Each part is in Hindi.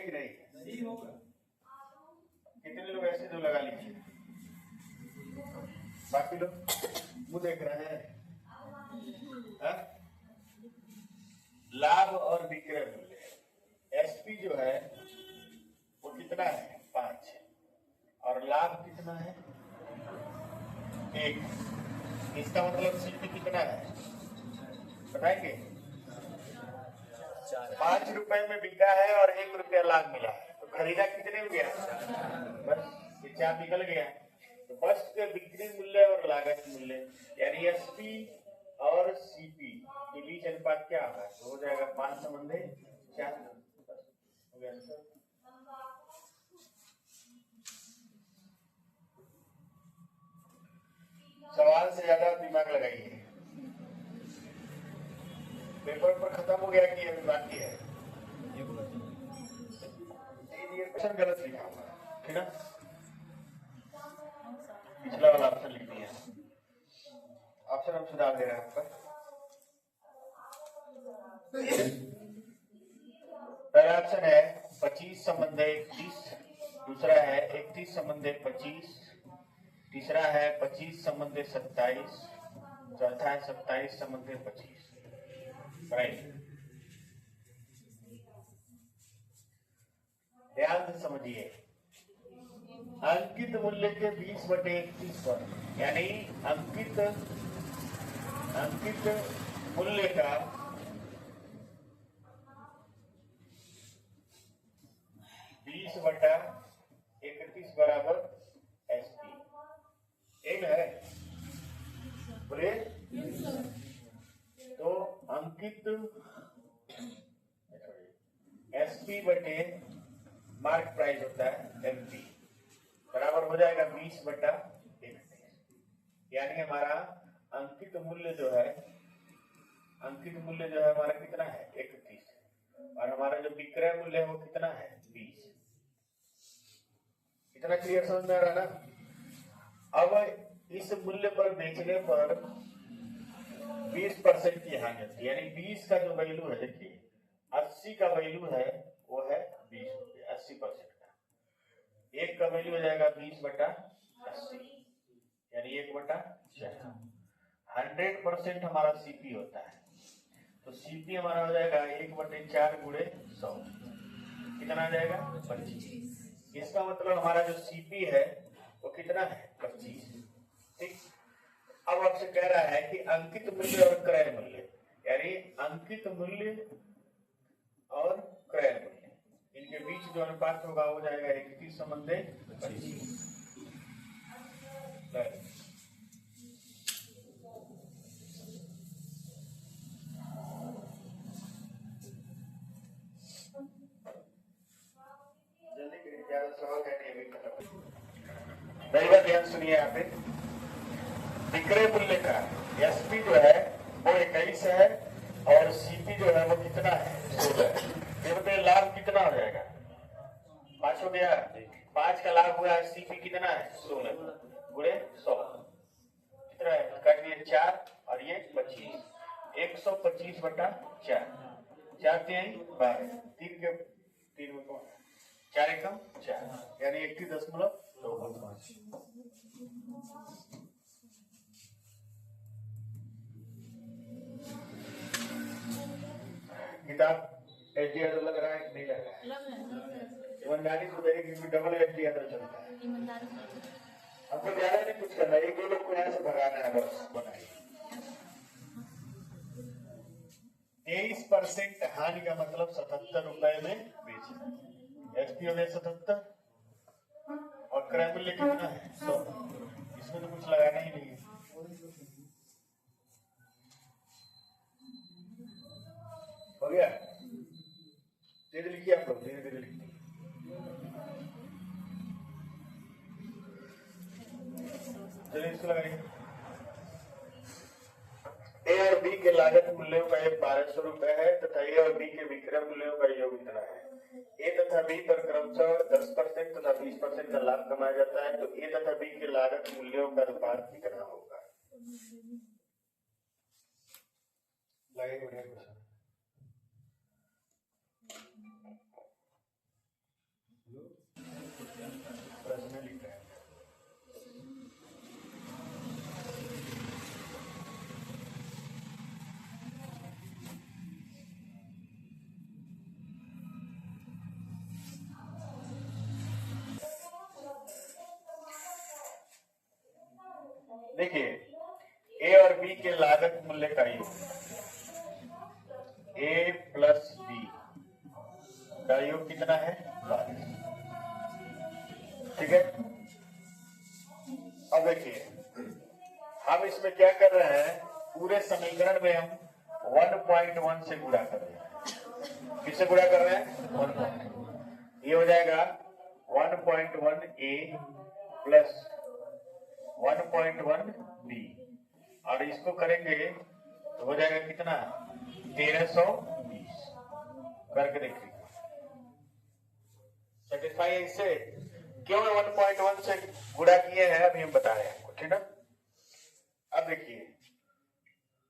कि नहीं? कितने लोग ऐसे जो लगा लीजिए, बाकी लोग मुंह देख रहे हैं। लाभ और विक्रय मूल्य, एसपी जो है वो कितना है? 5, और लाभ कितना है? 1। इसका मतलब सीपी कितना है बताएंगे? 5 रुपए में बिका है और 1 रुपया लाभ मिला है, तो खरीदा कितने में गया? बस ये 4 निकल गया। तो बस के बिक्री मूल्य और लागत मूल्य यानी एसपी और सीपी के बीच अनुपात क्या होगा? तो हो जाएगा 5/4। हो गया आंसर। सवाल से ज्यादा दिमाग लगाइए। पेपर पर खत्म हो गया कि अभी बाकी है? ये क्वेश्चन गलत लिखा हुआ है ना, पिछला वाला ऑप्शन लिख दिया। ऑप्शन हम सुधार दे रहे हैं आपका। पहला ऑप्शन है 25/31, दूसरा है 31/25, तीसरा है 25/27, चौथा है 27/25। राइट, ध्यान से समझिए। अंकित मूल्य के 20/31 पर, यानी अंकित मूल्य का 20/31 बराबर एसपी। एक है बोले तो अंकित एसपी बटे मार्क प्राइस होता है एमपी, बराबर हो जाएगा 20/31। यानी हमारा अंकित मूल्य जो है हमारा कितना है? 31, और हमारा जो विक्रय मूल्य है वो कितना है? 20। इतना क्लियर समझ में आ रहा ना? अब इस मूल्य पर बेचने पर 20% की हानि होती है, यानी 20 का जो वैल्यू है, देखिए 80 का वैल्यू है वो है 20 रुपये, 80% का। 1 का वैल्यू हो जाएगा 20/80, यानी 1/4। 100% हमारा सीपी होता है, तो सीपी हमारा हो जाएगा 1/4 × 100, कितना आ जाएगा? 25। इसका मतलब हमारा जो सीपी है वो कितना है? 25। ठीक। अब आपसे कह रहा है कि अंकित मूल्य और क्रय मूल्य, यानी अंकित मूल्य और क्रय मूल्य, इनके बीच जो अनुपात होगा वो जाएगा 31/25। मेरी बात ध्यान सुनिए यहाँ पे। विक्रय मूल्य का एसपी जो है वो 21 है और सीपी जो है वो कितना है? 16। ये बताइए लाभ कितना हो जाएगा? 5 हो गया। 5 का लाभ हुआ है, सीपी कितना है? 16 × 100 कितना है? काट दिए 4 और ये 25, 125/4। 4 3 12, 3 के 3 में 4 एकम 4, यानी 31.25। किताब एचडीआर लग रहा है कि नहीं लग रहा है? ईमानदारी से बताइए, क्योंकि डबल एचडीआर चलता है। हमको ज्यादा नहीं कुछ करना, एक दो लोग को यहाँ से भगाना है बस। बनाइए 23% हानि का मतलब 77 रुपए में बेचना। एसपी हो गया 77 और क्रय मूल्य कितना है? 100। इसमें तो कुछ लगाना ही नहीं है। हो गया? धीरे लिखिए आप लोग, धीरे लिखिए। चलिए इसको लगाइए। ए और बी के लागत मूल्यों का योग 1200 रुपए है तथा ए और बी के विक्रय मूल्यों का योग इतना है। ए तथा बी पर क्रमशः 10% तथा 20% का लाभ कमाया जाता है, तो ए तथा बी के लागत मूल्यों का अनुपात कितना होगा? देखिए ए और बी के लागत मूल्य का योग ए प्लस बी का योग कितना है 22। ठीक है। अब देखिए हम इसमें क्या कर रहे हैं, पूरे समीकरण में हम 1.1 से गुणा कर रहे हैं। किससे गुणा कर रहे हैं 1. ये हो जाएगा 1.1 ए प्लस 1.1 बी और इसको करेंगे तो हो जाएगा कितना 1320 करके देखिए सेटिस्फाई है। इससे क्यों 1.1 से गुणा किए हैं अभी हम बता रहे हैं आपको, ठीक है। अब देखिए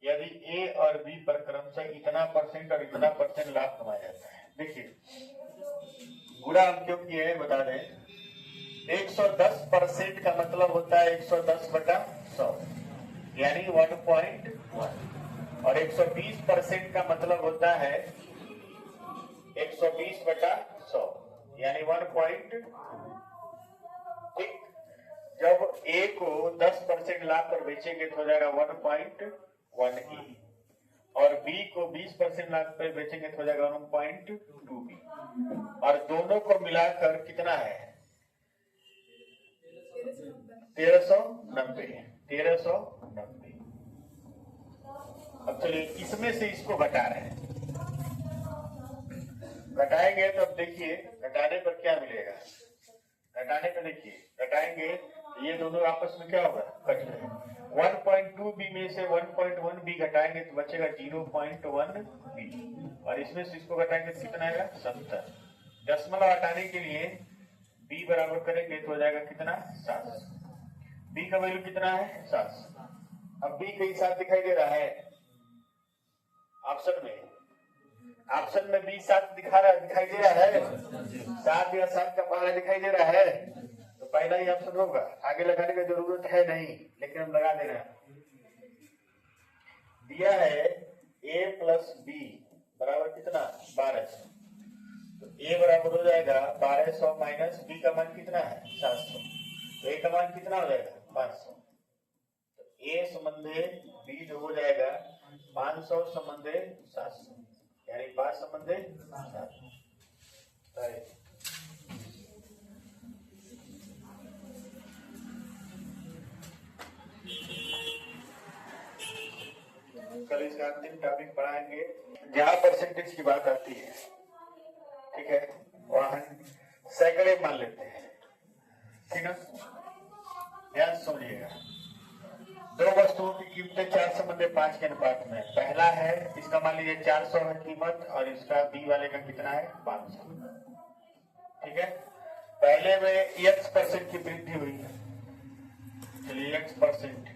यदि ए और बी पर क्रमशः इतना परसेंट और इतना परसेंट लाभ कमाया जाता है, देखिए गुणा हम क्यों किए हैं बता दें। 110% का मतलब होता है 110/100 यानी 1.1 और 120% का मतलब होता है 120/100 यानी 1.2। ठीक, जब ए को 10% लाभ पर बेचेंगे तो हो जाएगा 1.1 ए और बी को 20% लाभ पर बेचेंगे तो हो जाएगा 1.2 बी और दोनों को मिलाकर कितना है 1390। अब चलिए इसमें से इसको घटा रहे हैं, घटाएंगे तो अब देखिए घटाने पर क्या मिलेगा। घटाने पर देखिए घटाएंगे ये दोनों आपस में क्या होगा कट जाएगा। 1.2 बी में से 1.1 बी घटाएंगे तो बचेगा 0.1 बी और इसमें से इसको घटाएंगे तो कितना आएगा 70। दशमलव हटाने के लिए बी बराबर करेंगे तो हो जाएगा कितना 700। बी का वैल्यू कितना है 700। अब बी के साथ दिखाई दे रहा है ऑप्शन में बी 7 दिखाई दे रहा है 7 या 7 का पहला दिखाई दे रहा है तो पहला ही ऑप्शन होगा। आगे लगाने की जरूरत है नहीं लेकिन हम लगा दे रहे हैं। दिया है ए प्लस बी बराबर कितना 1200 तो ए बराबर हो जाएगा 1200 माइनस बी का मान कितना है 700 तो ए का मान कितना हो जाएगा 500 तो ए संबंधे बी जो हो जाएगा 500 संबंधे 700 यानी 5 संबंधे 700। कल इसका अंतिम टॉपिक पढ़ाएंगे जहां परसेंटेज की बात आती है, ठीक है, वहां सैकड़े मान लेते हैं, ठीक है। ध्यान समझिएगा, दो वस्तुओं की कीमतें 4 संबंधे 5 के अनुपात में। पहला है इसका मान लीजिए 400 है कीमत और इसका बी वाले का कितना है 500, ठीक है। पहले में x% की वृद्धि हुई है, चलिए x%।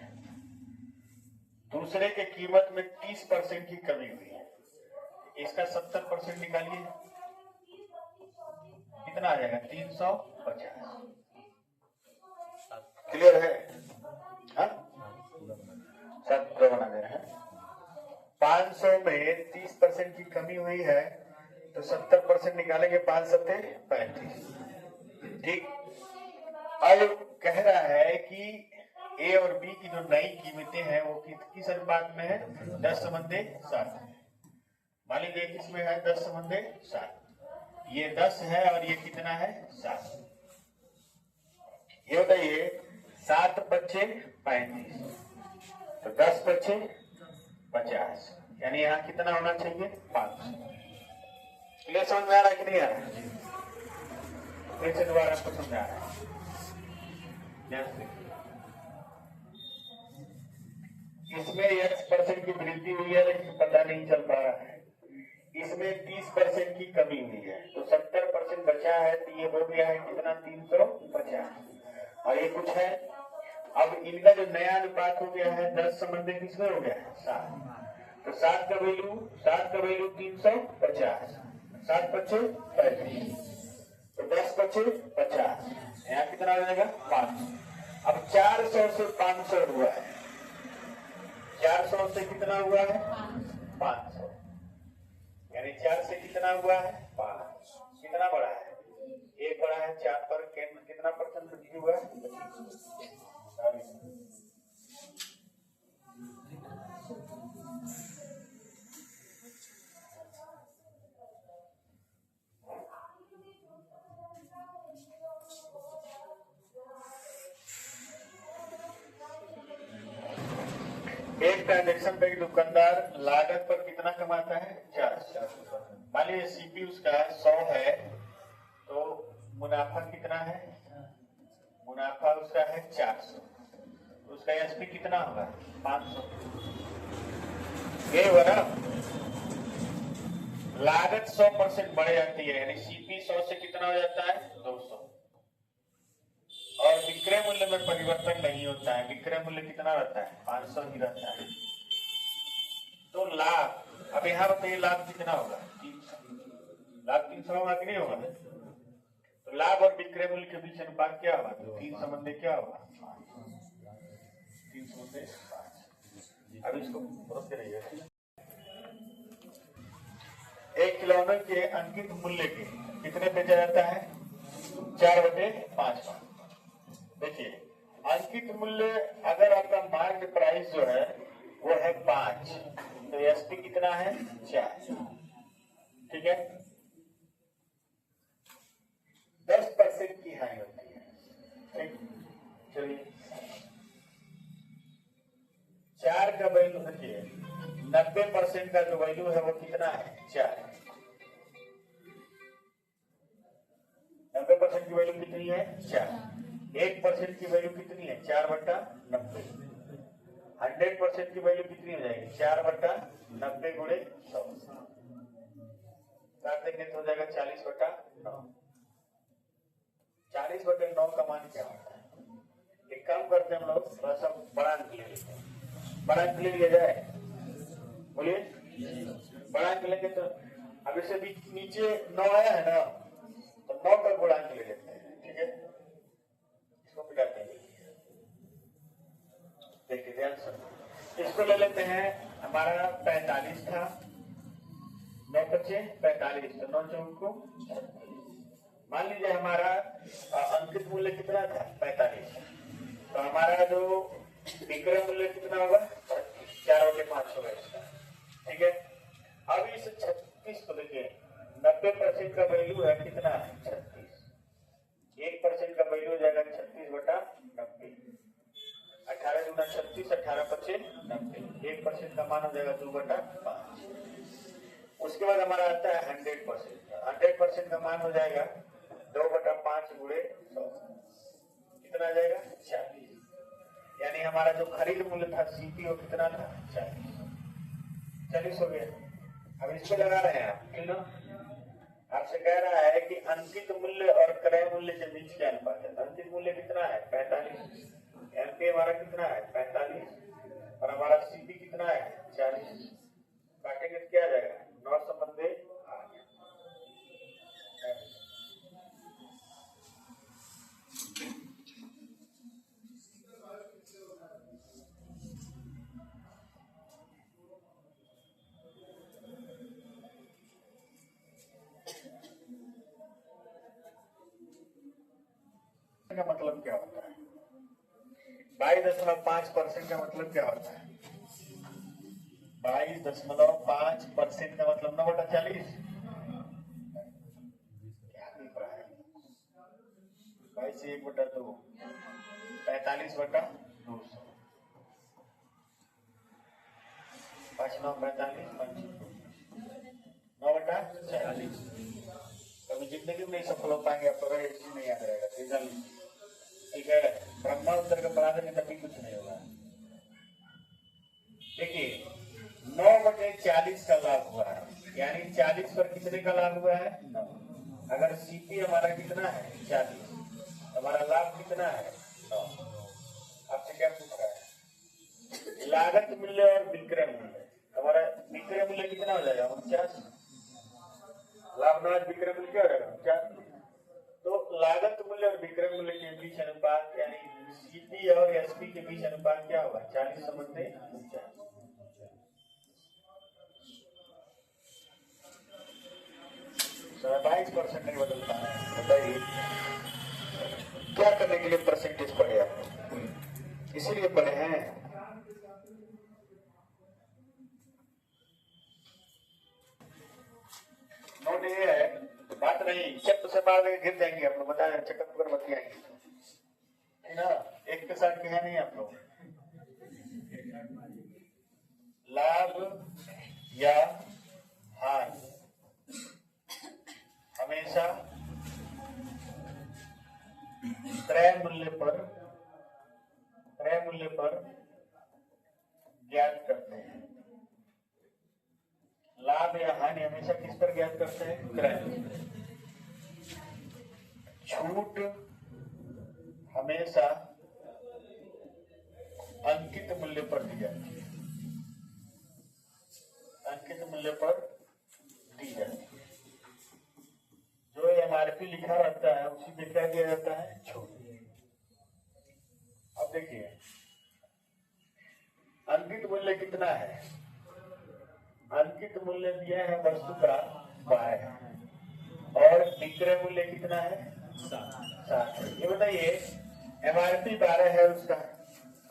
दूसरे के कीमत में 30% की कमी हुई है, इसका 70% निकालिए कितना आ जाएगा 350। क्लियर है? हाँ सब पूरा बना दे रहे हैं। 500 में 30% की कमी हुई है तो 70% निकालेंगे 5 सत्ते 35। ठीक, अब कह रहा है कि ए और बी की जो नई कीमतें हैं वो किस अनुपात में है 10 संबंधे 7। मान लीजिए किसमें है 10 संबंधे 7, ये 10 है और ये कितना है 7। ये बताइए 7 पच्चे 35 तो 10 पच्चे 50 यानी यहाँ कितना होना चाहिए 500। क्लियर समझ में आ रहा है कि नहीं आ रहा है? फिर से दोबारा आपको समझा रहा है। इसमें x% की वृद्धि हुई है लेकिन पता नहीं चल पा रहा है। इसमें 30% की कमी हुई है तो 70% बचा है तो ये हो गया है कितना 350 और ये कुछ है। अब इनका जो नया अनुपात हो गया है 10 संबंधे किसमें हो गया है 7 तो 7 का वैल्यू 350, 7 पच्चे 35 तो 10 पच्चे 50, यहाँ कितना हो जाएगा 500। अब 400 से 500 हुआ है, 400 से कितना हुआ है 500 यानी 4 से कितना हुआ है 5। कितना बड़ा है 1 बड़ा है 4 पर कितना % वृद्धि हुआ है एक ट्रांजेक्शन पे दुकानदार लागत पर कितना कमाता है? 400। मान लीजिए सीपी उसका 100 है तो मुनाफा कितना है? मुनाफा उसका है 400। उसका एसपी कितना होगा? 500। ये बना लागत 100% बढ़ जाती है, यानी सीपी 100 से कितना हो जाता है? 200। और विक्रय मूल्य में परिवर्तन नहीं होता है, विक्रय मूल्य कितना रहता है? 500 ही रहता है। तो लाभ, अब यहाँ बताइए लाभ कितना होगा? 300। लाभ 300 होगा कि नहीं होगा? तो लाभ और विक्रय मूल्य के बीच अनुपात क्या होगा? तो 3 संबंध क्या होगा? 3 संबंध 5। अब इसको रोकते रहिए। एक खिलौने के अंकित मूल्य के कितने बेचा जाता है? 4/5। देखिए अंकित मूल्य अगर आपका मार्केट प्राइस जो है वो है 5 तो एसपी कितना है? 4। ठीक है, 10% की हानि होती है। ठीक, चलिए 4 का वैल्यू देखिए, 90% का जो वैल्यू है वो कितना है? 4। 90% की वैल्यू कितनी है? 4। 1% की वैल्यू कितनी है? 4/90। 100% की वैल्यू कितनी हो जाएगी? 4/90 गुणे 100 काट देंगे तो हो जाएगा 40/9। 40/9 का मान क्या होता है? एक काम करते हैं हम लोग, थोड़ा सा बड़ा अंक ले लेते हैं। बड़ा अंक ले लिया जाए, बोलिए। बड़ा अंक लेंगे तो अब इसे भी नीचे 9 आया है ना, तो 9 का गुणांक ले लेते हैं। ठीक है, इसको पिटाते हैं। देखिए ध्यान से इसको ले लेते हैं। हमारा 45 था, 9 बचे 45 तो 9 चौक को। मान लीजिए हमारा अंकित मूल्य कितना था? 45। तो हमारा जो विक्रय मूल्य कितना होगा? 4/5 होगा इसका। ठीक है, अब इस 36 को देखिए, 90% का वैल्यू है कितना? 36। 1% का वैल्यू हो जाएगा 36/90। 18 गुना 36, 18/90। 1% का मान हो जाएगा 2/5। उसके बाद हमारा आता है 100%। 100% का मान हो जाएगा 2/5 गुणे 100। कितना आ जाएगा? 40। यानी हमारा जो खरीद मूल्य था सीपी वो कितना था? 40 हो गया। अब इसको लगा रहे हैं आप, ठीक ना? आपसे कह रहा है कि अंकित मूल्य और क्रय मूल्य के बीच क्या अनुपात है? अंकित मूल्य कितना है? 45। एमपी हमारा कितना है? 45। और हमारा सीपी कितना है? 40। काटेंगे तो क्या आ जाएगा? 9 संबंधे 8। का मतलब क्या होता है? 22.5% का मतलब क्या होता है? 22.5% का मतलब 9/40। क्या नहीं पढ़ा है? 22 से 1/2, 45/200। 5 9 45, 9/40। कभी जिंदगी में नहीं सफल हो पाएंगे आप, अगर एक चीज नहीं याद रहेगा। ठीक है, ब्रह्मा उत्तर का पढ़ा देंगे तभी कुछ नहीं होगा। देखिए 9/40 का लाभ हुआ है, यानी 40 पर कितने का लाभ हुआ है? 9। अगर सीपी हमारा कितना है? 40, हमारा लाभ कितना है? 9। आपसे क्या पूछ रहा है? लागत मूल्य और विक्रय मूल्य। हमारा विक्रय मूल्य कितना हो जाएगा? 49। लाभ न विक्रय मूल्य क्या हो जाएगा? 49। तो लागत मूल्य और विक्रय मूल्य के बीच अनुपात, यानी सीपी और एसपी के बीच अनुपात क्या होगा? 40/49। 22% नहीं बदलता है। बताइए क्या करने के लिए परसेंटेज पढ़े आप? इसीलिए पढ़े हैं। नहीं, चप से मार के गिर जाएंगे आप लोग, बता रहे चक्कर पर मत आएंगे है ना। एक के साथ क्या नहीं आप लोग, लाभ या हानि हमेशा क्रय मूल्य पर ज्ञात करते हैं। लाभ या हानि हमेशा किस पर ज्ञात करते हैं, क्रय। छूट हमेशा अंकित मूल्य पर दी जाती है, अंकित मूल्य पर दी जाती है। जो एमआरपी लिखा रहता है उसी पे क्या दिया जाता है, छूट। अब देखिए अंकित मूल्य कितना है, अंकित मूल्य दिया है वस्तु का 12 और विक्रय मूल्य कितना है, 7। ये बताइए एमआरपी 12 है उसका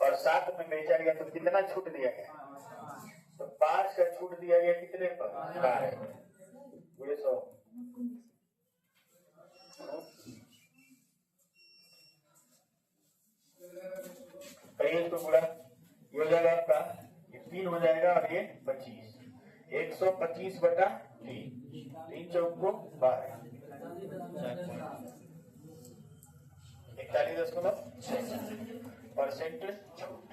और 7 में बेचा गया तो कितना छूट दिया गया, तो 5 का छूट दिया गया कितने पर, 12 पूरे 100। इसको पूरा ये हो जाएगा आपका, ये 3 हो जाएगा और ये 25, 125 बटा 3, 3 चौक को 12, 41.6% छूट।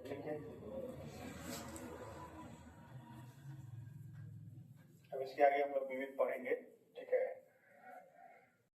ठीक है, अब इसके आगे हम लोग विविध पढ़ेंगे।